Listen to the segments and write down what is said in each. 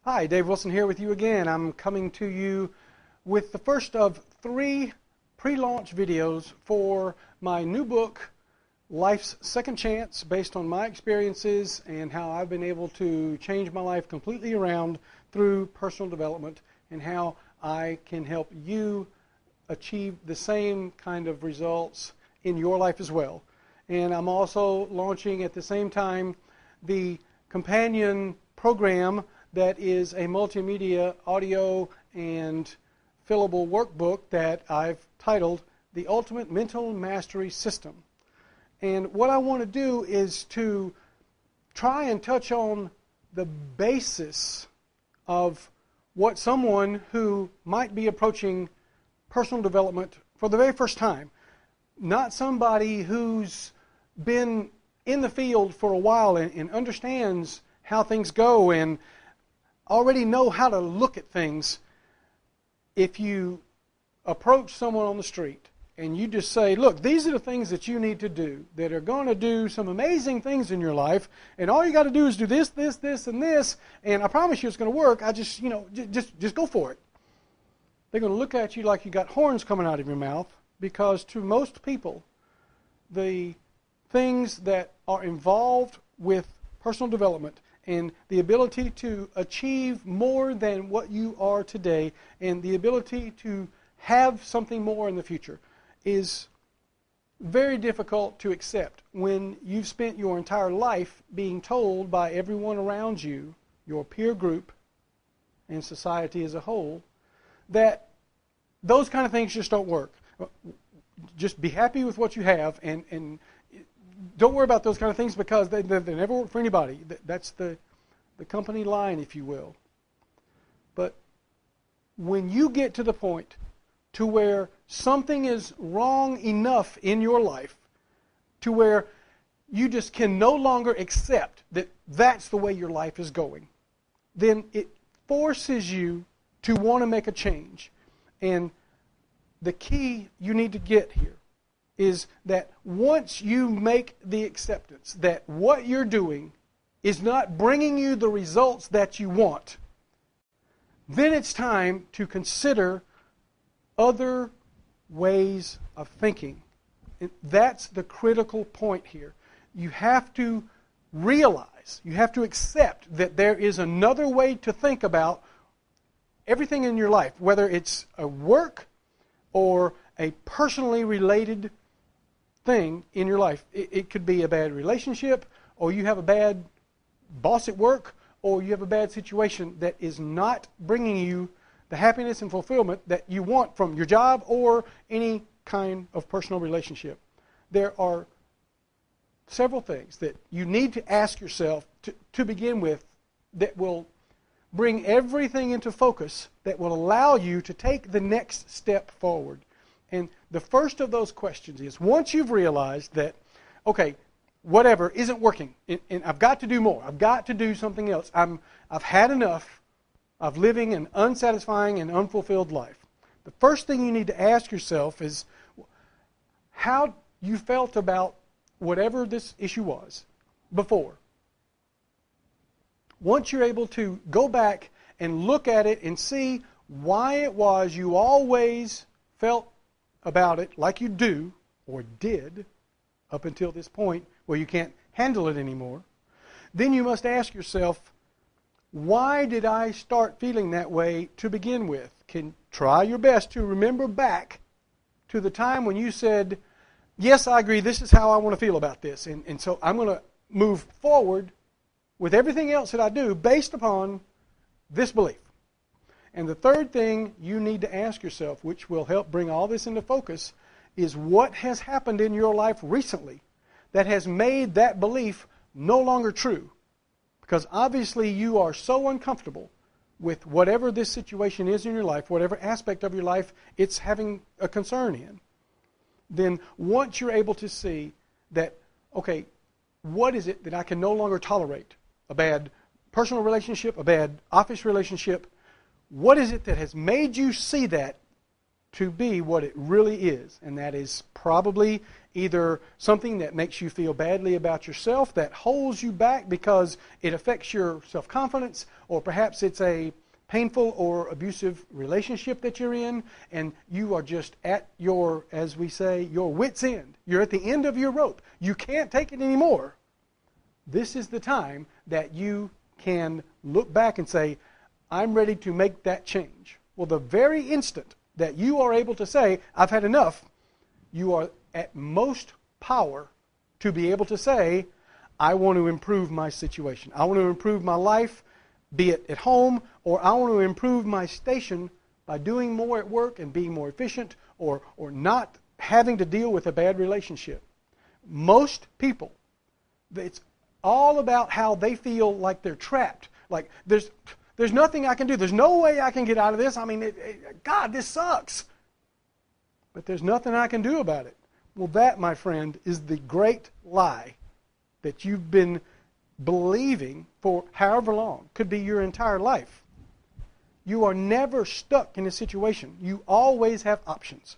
Hi, Dave Wilson here with you again. I'm coming to you with the first of 3 pre-launch videos for my new book, Life's Second Chance, based on my experiences and how I've been able to change my life completely around through personal development, and how I can help you achieve the same kind of results in your life as well. And I'm also launching at the same time the companion program that is a multimedia audio and fillable workbook that I've titled The Ultimate Mental Mastery System. And what I want to do is to try and touch on the basis of what someone who might be approaching personal development for the very first time, not somebody who's been in the field for a while and understands how things go and already know how to look at things. If you approach someone on the street and you just say, look, these are the things that you need to do that are going to do some amazing things in your life, and all you got to do is do this, this, this, and this, and I promise you it's going to work. Just go for it. They're going to look at you like you got horns coming out of your mouth, because to most people, the things that are involved with personal development and the ability to achieve more than what you are today, and the ability to have something more in the future, is very difficult to accept when you've spent your entire life being told by everyone around you, your peer group, and society as a whole, that those kind of things just don't work. Just be happy with what you have, and don't worry about those kind of things, because they never work for anybody. That's the company line, if you will. But when you get to the point to where something is wrong enough in your life to where you just can no longer accept that that's the way your life is going, then it forces you to want to make a change. And the key you need to get here is that once you make the acceptance that what you're doing is not bringing you the results that you want, then it's time to consider other ways of thinking. And that's the critical point here. You have to realize, you have to accept that there is another way to think about everything in your life, whether it's a work or a personally related thing in your life. It could be a bad relationship, or you have a bad boss at work, or you have a bad situation that is not bringing you the happiness and fulfillment that you want from your job or any kind of personal relationship. There are several things that you need to ask yourself to begin with that will bring everything into focus, that will allow you to take the next step forward. And the first of those questions is, once you've realized that, okay, whatever isn't working, and I've got to do more, I've got to do something else, I've had enough of living an unsatisfying and unfulfilled life. The first thing you need to ask yourself is how you felt about whatever this issue was before. Once you're able to go back and look at it and see why it was you always felt about it like you do or did up until this point where you can't handle it anymore, then you must ask yourself, why did I start feeling that way to begin with? Can try your best to remember back to the time when you said, yes, I agree, this is how I want to feel about this, and so I'm going to move forward with everything else that I do based upon this belief. And the third thing you need to ask yourself, which will help bring all this into focus, is what has happened in your life recently that has made that belief no longer true? Because obviously you are so uncomfortable with whatever this situation is in your life, whatever aspect of your life it's having a concern in. Then once you're able to see that, okay, what is it that I can no longer tolerate? A bad personal relationship, a bad office relationship. What is it that has made you see that to be what it really is, and that is probably either something that makes you feel badly about yourself, that holds you back because it affects your self-confidence, or perhaps it's a painful or abusive relationship that you're in, and you are just at your, as we say, your wit's end. You're at the end of your rope. You can't take it anymore. This is the time that you can look back and say, I'm ready to make that change. Well, the very instant that you are able to say, I've had enough, you are at most power to be able to say, I want to improve my situation. I want to improve my life, be it at home, or I want to improve my station by doing more at work and being more efficient, or not having to deal with a bad relationship. Most people, it's all about how they feel like they're trapped. Like there's nothing I can do. There's no way I can get out of this. I mean, God, this sucks. But there's nothing I can do about it. Well, that, my friend, is the great lie that you've been believing for however long. Could be your entire life. You are never stuck in a situation. You always have options.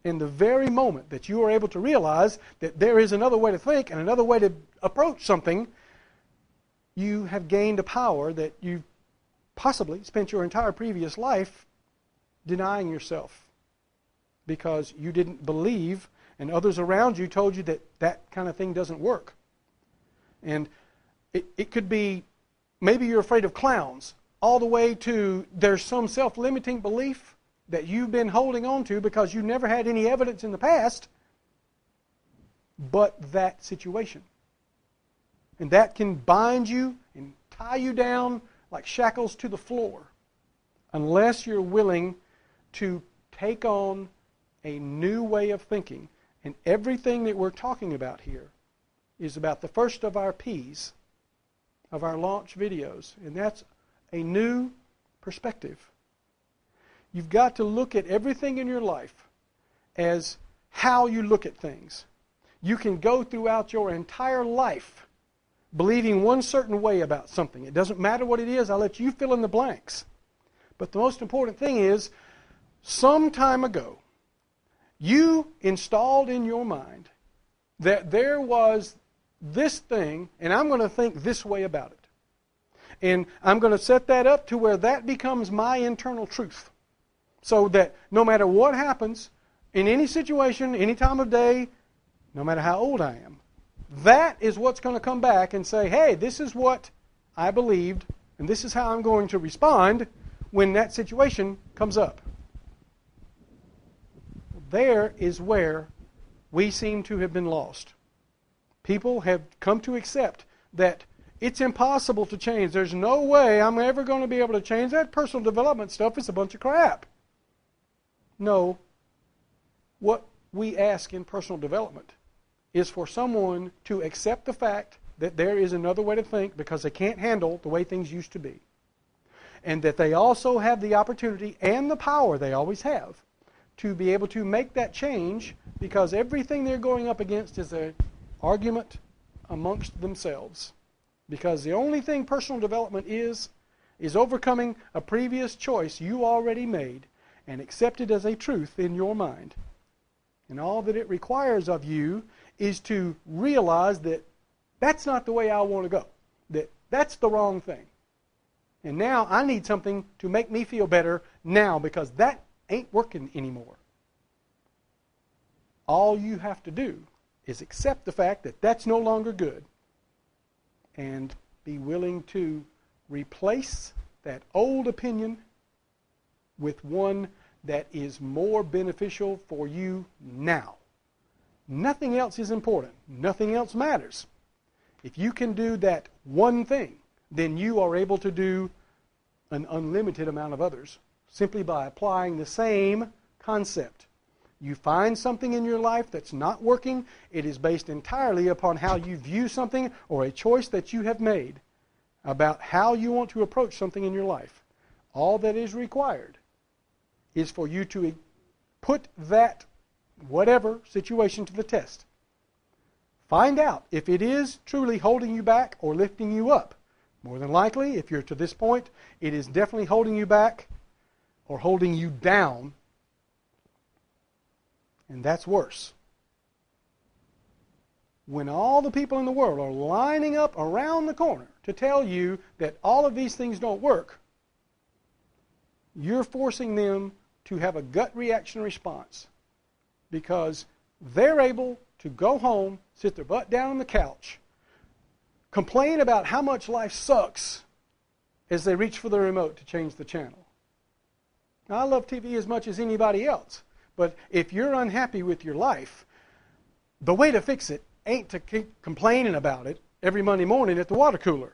In the very moment that you are able to realize that there is another way to think and another way to approach something, you have gained a power that you've possibly spent your entire previous life denying yourself because you didn't believe and others around you told you that that kind of thing doesn't work. And it could be maybe you're afraid of clowns, all the way to there's some self-limiting belief that you've been holding on to because you never had any evidence in the past but that situation. And that can bind you and tie you down like shackles to the floor unless you're willing to take on a new way of thinking. And everything that we're talking about here is about the first of our P's of our launch videos, and that's a new perspective. You've got to look at everything in your life as how you look at things. You can go throughout your entire life believing one certain way about something. It doesn't matter what it is. I'll let you fill in the blanks. But the most important thing is, some time ago, you installed in your mind that there was this thing, and I'm going to think this way about it. And I'm going to set that up to where that becomes my internal truth. So that no matter what happens, in any situation, any time of day, no matter how old I am, that is what's going to come back and say, hey, this is what I believed, and this is how I'm going to respond when that situation comes up. There is where we seem to have been lost. People have come to accept that it's impossible to change. There's no way I'm ever going to be able to change. That personal development stuff is a bunch of crap. No. What we ask in personal development is for someone to accept the fact that there is another way to think because they can't handle the way things used to be. And that they also have the opportunity and the power they always have to be able to make that change because everything they're going up against is an argument amongst themselves. Because the only thing personal development is overcoming a previous choice you already made and accepted as a truth in your mind. And all that it requires of you is to realize that that's not the way I want to go. That's the wrong thing. And now I need something to make me feel better now because that ain't working anymore. All you have to do is accept the fact that that's no longer good and be willing to replace that old opinion with one that is more beneficial for you now. Nothing else is important. Nothing else matters. If you can do that one thing, then you are able to do an unlimited amount of others simply by applying the same concept. You find something in your life that's not working, it is based entirely upon how you view something or a choice that you have made about how you want to approach something in your life. All that is required is for you to put that whatever situation to the test. Find out if it is truly holding you back or lifting you up. More than likely, if you're to this point, it is definitely holding you back or holding you down And that's worse. When all the people in the world are lining up around the corner to tell you that all of these things don't work, you're forcing them to have a gut reaction response because they're able to go home, sit their butt down on the couch, complain about how much life sucks as they reach for the remote to change the channel. Now, I love TV as much as anybody else, but if you're unhappy with your life, the way to fix it ain't to keep complaining about it every Monday morning at the water cooler.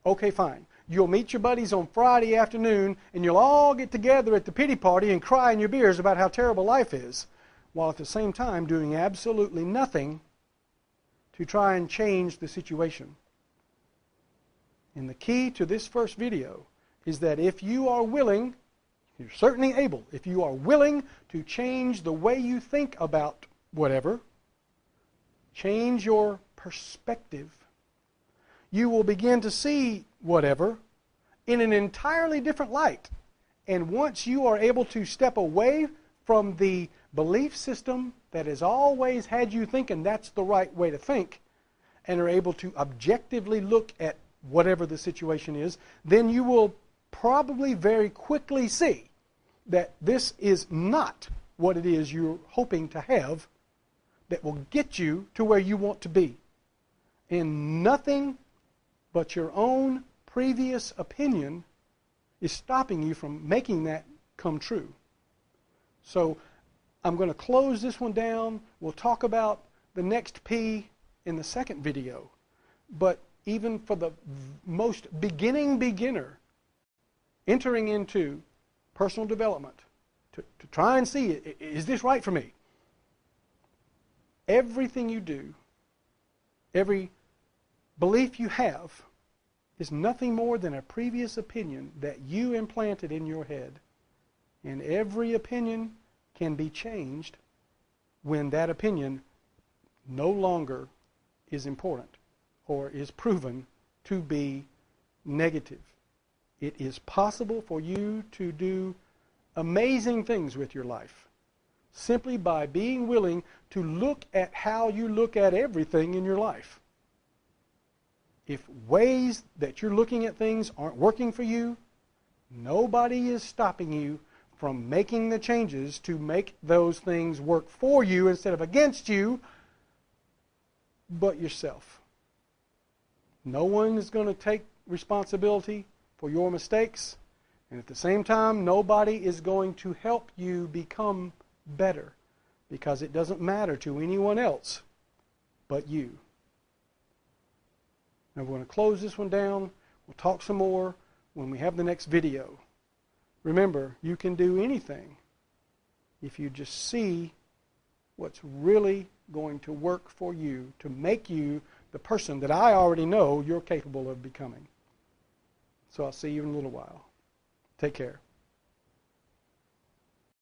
Okay, fine. You'll meet your buddies on Friday afternoon, and you'll all get together at the pity party and cry in your beers about how terrible life is, while at the same time doing absolutely nothing to try and change the situation. And the key to this first video is that if you are willing, you're certainly able, if you are willing to change the way you think about whatever, change your perspective, you will begin to see whatever in an entirely different light. And once you are able to step away from the belief system that has always had you thinking that's the right way to think, and are able to objectively look at whatever the situation is, then you will probably very quickly see that this is not what it is you're hoping to have that will get you to where you want to be. And nothing but your own previous opinion is stopping you from making that come true. So I'm going to close this one down. We'll talk about the next P in the second video. But even for the most beginner entering into personal development to try and see, is this right for me? Everything you do, every belief you have, is nothing more than a previous opinion that you implanted in your head. And every opinion can be changed when that opinion no longer is important or is proven to be negative. It is possible for you to do amazing things with your life simply by being willing to look at how you look at everything in your life. If ways that you're looking at things aren't working for you, nobody is stopping you from making the changes to make those things work for you instead of against you, but yourself. No one is going to take responsibility for your mistakes, and at the same time, nobody is going to help you become better, because it doesn't matter to anyone else but you. Now we're going to close this one down. We'll talk some more when we have the next video. Remember, you can do anything if you just see what's really going to work for you to make you the person that I already know you're capable of becoming. So I'll see you in a little while. Take care.